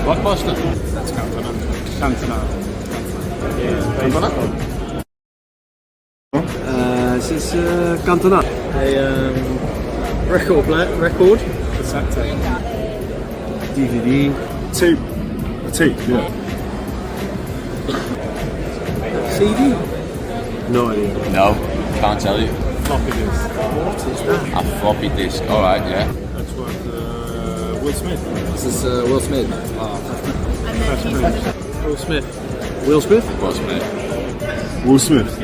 Blockbuster. That's Cantona. Cantona. This is Cantona. Record. Cassette tape. DVD. Tape. A tape, yeah. CD. No idea. No, can't tell you. Floppy disk. What is that? A floppy disk. All right, yeah. That's what Will Smith. This is Will Smith. Fresh Prince. Will Smith. Will Smith? What's me? Will Smith.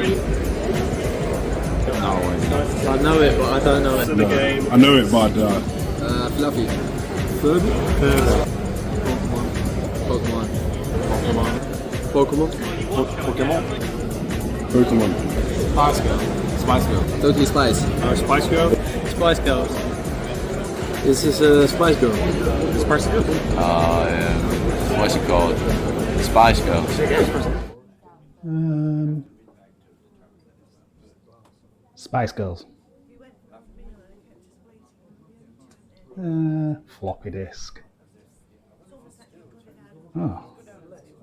No way. I know it, but I don't know it. The game. I know it, but Floppy. Furby. Pokemon. Pokemon. Spice Girl. Spice Girl. Totally Spice. Spice Girl. Spice Girls. This is Spice Girl. Spice Girl. What's it called? Spice Girls. Spice Girls. Floppy disk. Oh,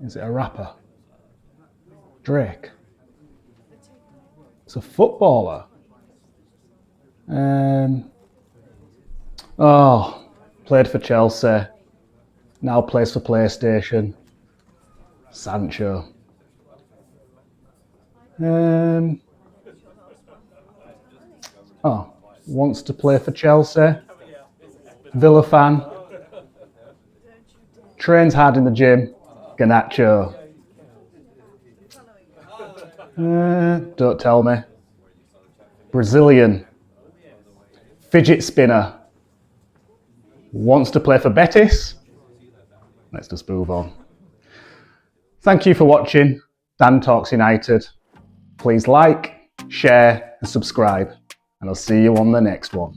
is it a rapper? Drake. It's a footballer. Oh, played for Chelsea. Now plays for PlayStation. Sancho. Oh, wants to play for Chelsea. Villa fan. Trains hard in the gym. Garnacho. Don't tell me. Brazilian. Fidget spinner. Wants to play for Betis. Let's just move on. Thank you for watching Dan Talks United. Please like, share and subscribe, and I'll see you on the next one.